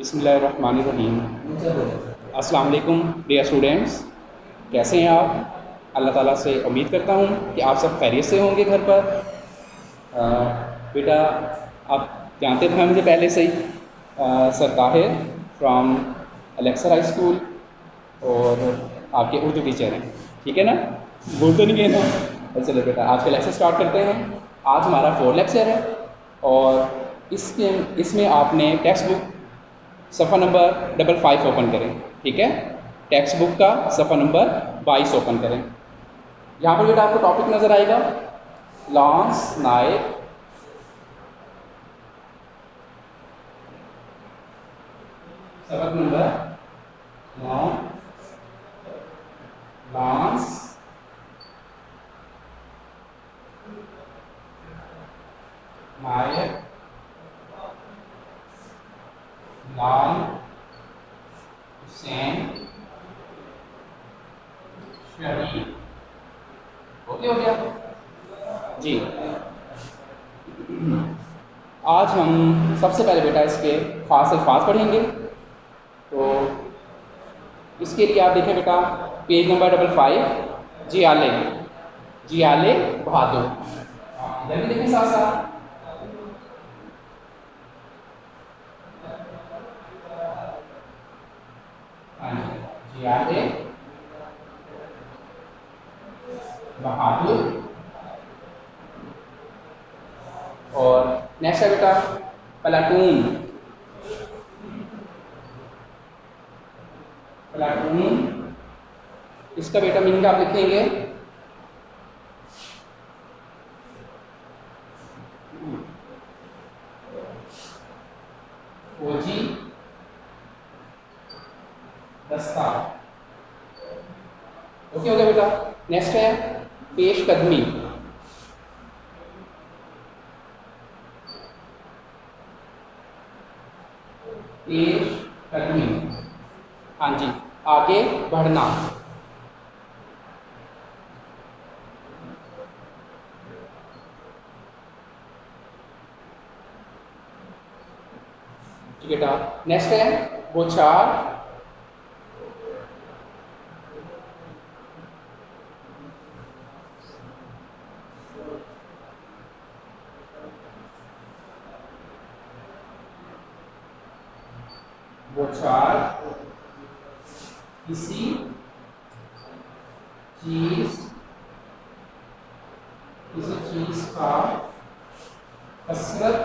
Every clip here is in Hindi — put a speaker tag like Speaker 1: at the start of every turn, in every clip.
Speaker 1: बिस्मिल्लाहिर्रहमानिर्रहीम। अस्सलाम वालेकुम डियर स्टूडेंट्स, कैसे हैं आप? अल्लाह ताला से उम्मीद करता हूँ कि आप सब खैरियत से होंगे घर पर। बेटा, आप जानते थे मुझे पहले से ही, सर ताहिर फ्रॉम अलेक्सर हाई स्कूल, और आपके उर्दू टीचर हैं, ठीक है ना? भूल तो नहीं गए ना? चलो बेटा, आज का लेक्चर स्टार्ट करते हैं। आज हमारा 4 लेक्चर है, और इसमें आपने टेक्स्ट बुक सफ़ा नंबर 55 ओपन करें, ठीक है? टेक्स्ट बुक का सफ़ा नंबर 22 ओपन करें। यहाँ पर बेटा आपको टॉपिक नज़र आएगा, लॉन्स नाइट सबक नंबर लॉन्स नाइट लाल हुसैन शरीफ। ओके, हो गया जी। आज हम सबसे पहले बेटा इसके खास अल्फाज पढ़ेंगे। तो इसके लिए आप देखें बेटा, पेज नंबर 55, जियाले जियाले बहादुर। इधर भी देखें साथ साथ। हाँ जी, जियाले बहादुर। और नेक्स्ट है बेटा प्लाटून। प्लाटून, इसका बेटा मीनिंग आप लिखेंगे फौजी दस्ता। ओके हो गया बेटा। नेक्स्ट है पेशकदमी। पेशकदमी, हाँ जी, आगे बढ़ना। जी बेटा। नेक्स्ट है बौछार। बौछार किसी चीज का कसरत,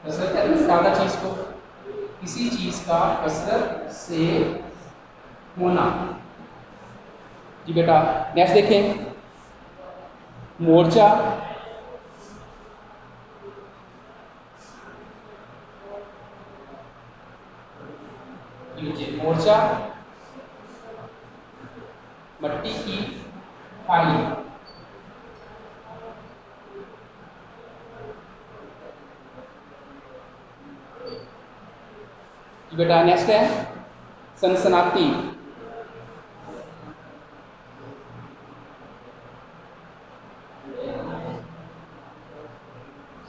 Speaker 1: कसरत कहते हैं ज्यादा चीज को, किसी चीज का कसरत से होना। जी बेटा। नेक्स्ट देखें, मोर्चा। मोर्चा मट्टी की थाली। बेटा नेक्स्ट है सनसनाती।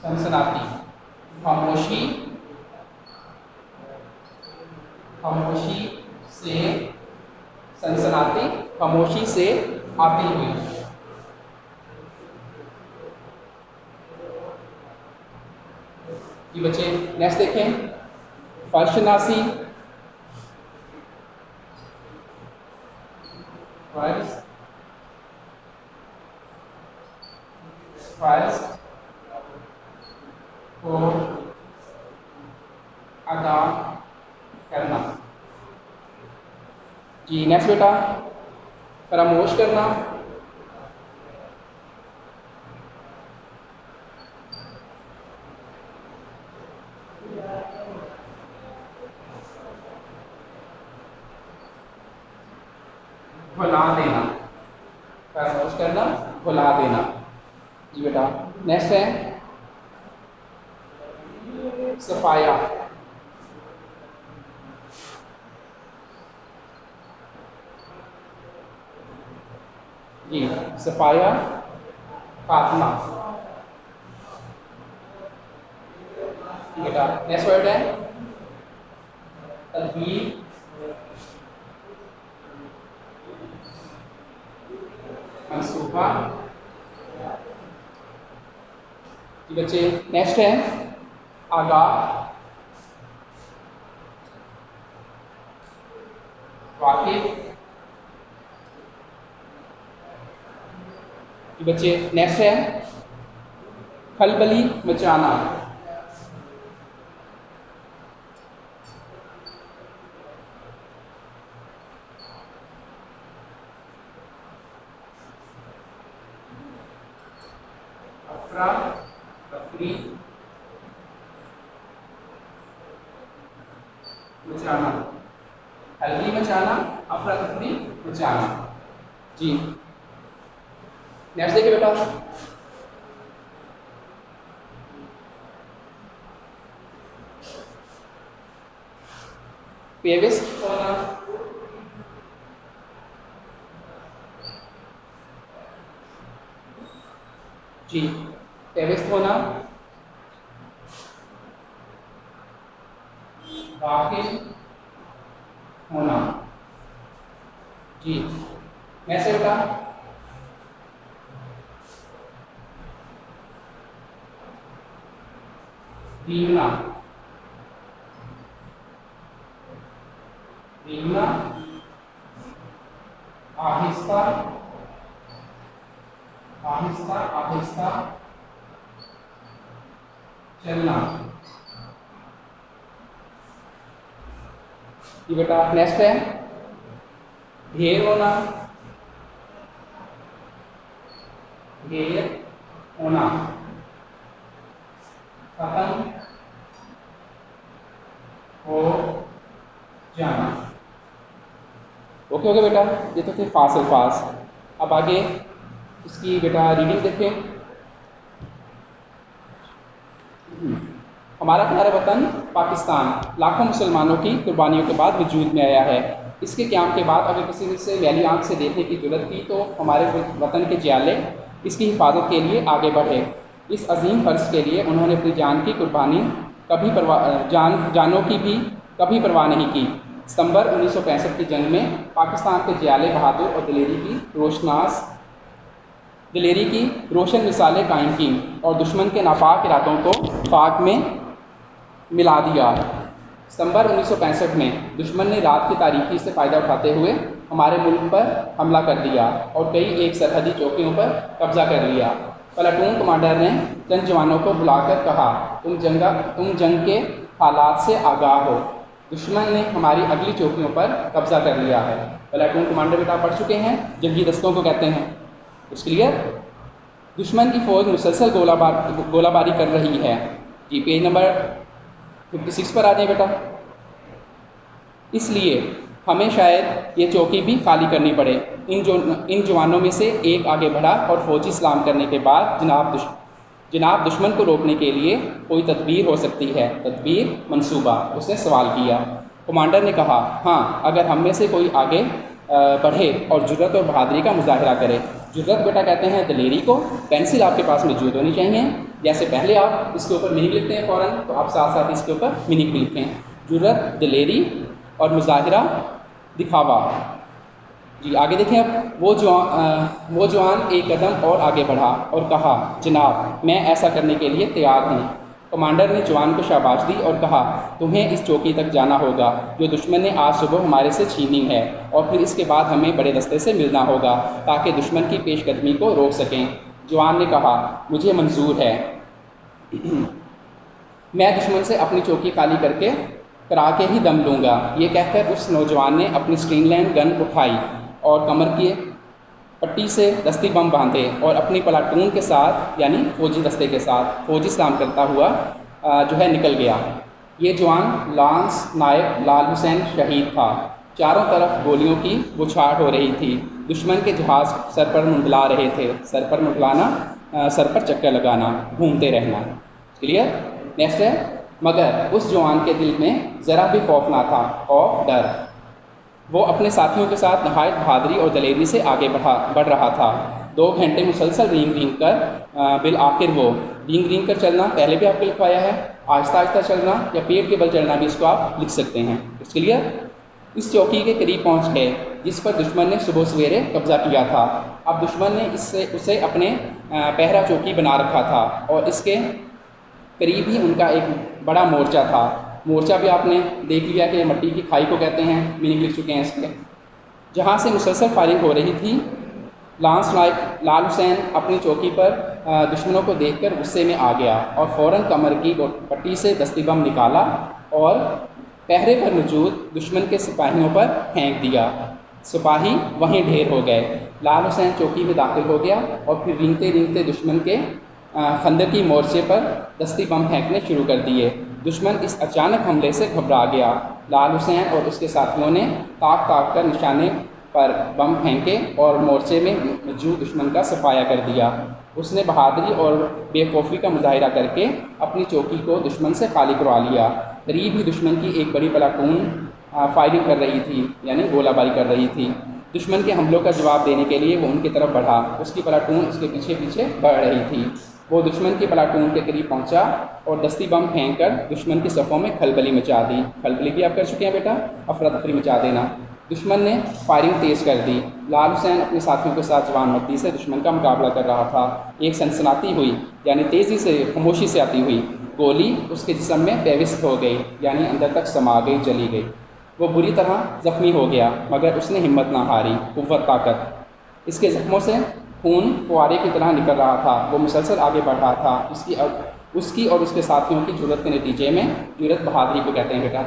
Speaker 1: सनसनाती खामोशी, खामोशी से, सनसनाती खामोशी से आती हुई। ये बच्चे नेक्स्ट देखें, फर्शनासी। फर्श, फर्श को अदा करना। जी नेक्स्ट बेटा, फरामोश करना। भुला देना, फरामोश करना, भुला देना। जी बेटा। नेक्स्ट है सफाया। जी सफाया खात्मा। बेटा नेक्स्ट वर्ड है तदबीर, मंसूबा। जी बच्चे नेक्स्ट है आगाह, वाकिफ। जी बच्चे नेक्स्ट है खलबली मचाना, अफरा तफरी मचाना, खलबली मचाना, अफरा तफरी मचाना। जी नेक्स्ट देखिए बेटा पेविस्ट होना, जी पेविस्ट होना, वाकिफ होना। जी कैसे बेटा दीना, दीना आहिस्ता, आहिस्ता आहिस्ता चलना। ये बेटा नेक्स्ट है ढेर होना, ढेर होना, खत्म हो जाना। ओके ओके बेटा, ये तो थे फास अल्फाज। अब आगे इसकी बेटा रीडिंग देखें। हमारा प्यारा वतन पाकिस्तान लाखों मुसलमानों की कुर्बानियों के बाद वजूद में आया है। इसके क़याम के बाद अगर किसी से मैली आँख से देखने की जरूरत थी तो हमारे वतन के जियाले इसकी हिफाजत के लिए आगे बढ़े। इस अजीम फ़र्ज़ के लिए उन्होंने अपनी जान की कुर्बानी जानों की भी कभी परवाह नहीं की। सितंबर 1965 की जंग में पाकिस्तान के जियाले बहादुर और दिलेरी की रोशन मिसालें कायम की और दुश्मन के नापाक इरादों को पाक में मिला दिया। सितंबर 1965 में दुश्मन ने रात की तारीकी से फ़ायदा उठाते हुए हमारे मुल्क पर हमला कर दिया और कई एक सरहदी चौकियों पर कब्जा कर लिया। प्लाटून कमांडर ने चंद जवानों को बुलाकर कहा, तुम जंग के हालात से आगाह हो, दुश्मन ने हमारी अगली चौकियों पर कब्जा कर लिया है। प्लाटून कमांडर बेटा पढ़ चुके हैं, जंगी दस्तों को कहते हैं। It's clear. दुश्मन की फ़ौज मुसलसल गोलाबारी कर रही है। जी पेज नंबर 56 पर आ जाए बेटा। इसलिए हमें शायद ये चौकी भी खाली करनी पड़े। इन जवानों में से एक आगे बढ़ा और फौजी सलाम करने के बाद जनाब दुश्मन को रोकने के लिए कोई तदबीर हो सकती है। तदबीर मंसूबा, उसने सवाल किया। कमांडर ने कहा, हाँ, अगर हम में से कोई आगे बढ़े और जुर्रत और बहादुरी का मुजाहरा करे। जुर्रत बेटा कहते हैं दिलेरी को। पेंसिल आपके पास मौजूद होनी चाहिए। जैसे पहले आप इसके ऊपर मीनिंग लिखते हैं फ़ौरन, तो आप साथ साथ इसके ऊपर मीनिंग भी लिखें। जुर्रत दिलेरी और मुजाहरा दिखावा। जी आगे देखें। अब वो जवान एक कदम और आगे बढ़ा और कहा, जनाब मैं ऐसा करने के लिए तैयार हूँ। कमांडर ने जवान को शाबाश दी और कहा, तुम्हें इस चौकी तक जाना होगा जो दुश्मन ने आज सुबह हमारे से छीनी है, और फिर इसके बाद हमें बड़े दस्ते से मिलना होगा ताकि दुश्मन की पेशकदमी को रोक सकें। जवान ने कहा, मुझे मंजूर है। मैं दुश्मन से अपनी चौकी खाली करा के ही दम लूँगा। ये कहकर उस नौजवान ने अपनी स्ट्रिंगलैंड गन उठाई और कमर की पट्टी से दस्ती बम बांधे और अपनी प्लाटून के साथ यानी फौजी दस्ते के साथ फौजी सलाम करता हुआ जो है निकल गया। ये जवान लांस नायक लाल हुसैन शहीद था। चारों तरफ गोलियों की बौछार हो रही थी। दुश्मन के जहाज़ सर पर मुंडला रहे थे। सर पर मुंडलाना, सर पर चक्कर लगाना, घूमते रहना। क्लियर। नेक्स्ट है, मगर उस जवान के दिल में ज़रा भी खौफ ना था और डर। वो अपने साथियों के साथ नहायत बहादुरी और दलेरी से आगे बढ़ रहा था। 2 घंटे मुसलसल रींग रींग कर बिल आखिर वो रींग रींग कर चलना पहले भी आपको लिखवाया है, आहिस्ता आहिस्ता चलना या पेट के बल चलना भी इसको आप लिख सकते हैं। इसके लिए इस चौकी के करीब पहुंच गए जिस पर दुश्मन ने सुबह सवेरे कब्ज़ा किया था। अब दुश्मन ने इससे उसे अपने पहरा चौकी बना रखा था और इसके करीब ही उनका एक बड़ा मोर्चा था। मोर्चा भी आपने देख लिया कि मट्टी की खाई को कहते हैं, मीनिंग लिख चुके हैं इसके, जहाँ से मुसलसल फायरिंग हो रही थी। लांस नायक लाल हुसैन अपनी चौकी पर दुश्मनों को देखकर गुस्से में आ गया और फ़ौरन कमर की पट्टी से दस्ती बम निकाला और पहरे पर मौजूद दुश्मन के सिपाहियों पर फेंक दिया। सिपाही वहीं ढेर हो गए। लाल हुसैन चौकी में दाखिल हो गया और फिर रेंगते रेंगते दुश्मन के खंदर की मोर्चे पर दस्ती बम फेंकने शुरू कर दिए। दुश्मन इस अचानक हमले से घबरा गया। लाल हुसैन और उसके साथियों ने ताक ताक कर निशाने पर बम फेंके और मोर्चे में मौजूद दुश्मन का सफाया कर दिया। उसने बहादुरी और बेवकूफ़ी का मुजाहिरा करके अपनी चौकी को दुश्मन से खाली करवा लिया। करीब ही दुश्मन की एक बड़ी प्लाटून फायरिंग कर रही थी, यानी गोलाबारी कर रही थी। दुश्मन के हमलों का जवाब देने के लिए वो उनकी तरफ बढ़ा। उसकी प्लाटून उसके पीछे पीछे बढ़ रही थी। वो दुश्मन की प्लाटून के करीब पहुंचा और दस्ती बम फेंक कर दुश्मन की सफ़ों में खलबली मचा दी। खलबली भी आप कर चुके हैं बेटा, अफरा तफरी मचा देना। दुश्मन ने फायरिंग तेज़ कर दी। लाल हुसैन अपने साथियों के साथ जवान मर्दी से दुश्मन का मुकाबला कर रहा था। एक सनसनाती हुई यानी तेज़ी से खामोशी से आती हुई गोली उसके जिस्म में पेविस्त हो गई, यानी अंदर तक समा गई, जली गई। वो बुरी तरह ज़ख्मी हो गया मगर उसने हिम्मत ना हारी, कुव्वत ताकत। इसके ज़ख्मों से खून फुआरे की तरह निकल रहा था। वो मुसलसल आगे बढ़ रहा था। उसकी और उसके साथियों की जुर्रत के नतीजे में, जुर्रत बहादुरी को कहते हैं बेटा,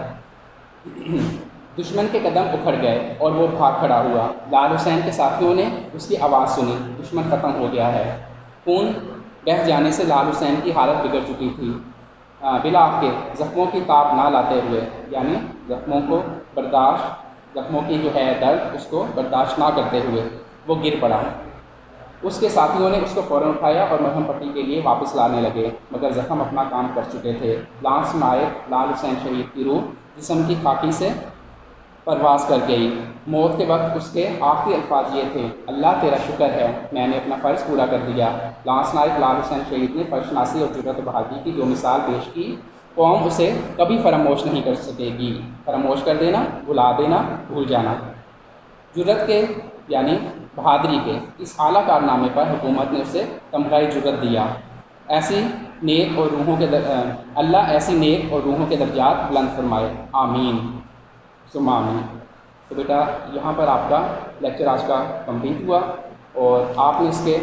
Speaker 1: दुश्मन के कदम उखड़ गए और वो भाग खड़ा हुआ। लाल हुसैन के साथियों ने उसकी आवाज़ सुनी, दुश्मन ख़त्म हो गया है। खून बह जाने से लाल हुसैन की हालत बिगड़ चुकी थी। बिला के ज़ख्मों की ताप ना लाते हुए, यानी ज़ख्मों की जो है दर्द उसको बर्दाश्त ना करते हुए वो गिर पड़ा। उसके साथियों ने उसको फ़ौरन उठाया और मरहम पट्टी के लिए वापस लाने लगे मगर ज़ख्म अपना काम कर चुके थे। लांस नायक लाल हुसैन शहीद की रूह जिस्म की खाकी से परवास कर गई। मौत के वक्त उसके आखिरी अल्फाज ये थे, अल्लाह तेरा शुक्र है, मैंने अपना फ़र्ज़ पूरा कर दिया। लांस नायक लाल हुसैन शहीद ने फ़र्शनासी और जुर्रत बहादुरी की जो मिसाल पेश की, कौम उसे कभी फरामोश नहीं कर सकेगी। फरामोश कर देना, भुला देना, भूल जाना। जुर्रत के यानी बहादुरी के इस आला कारनामे पर हुकूमत ने उसे तमग़ाए जुर्रत दिया। ऐसी नेक और रूहों के अल्लाह ऐसी नेक और रूहों के दर्जात बुलंद फरमाए, आमीन सुम्मा आमीन। तो बेटा यहाँ पर आपका लेक्चर आज का कंप्लीट हुआ और आपने इसके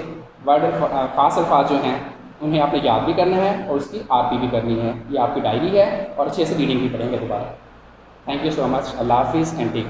Speaker 1: वर्ड ख़ास अल्फाज जो हैं उन्हें आपने याद भी करना है और उसकी आरपी भी करनी है। ये आपकी डायरी है और अच्छे से रीडिंग भी पढ़ेंगे दोबारा। Thank you so much. अल्लाह हाफिज़ एंड टेक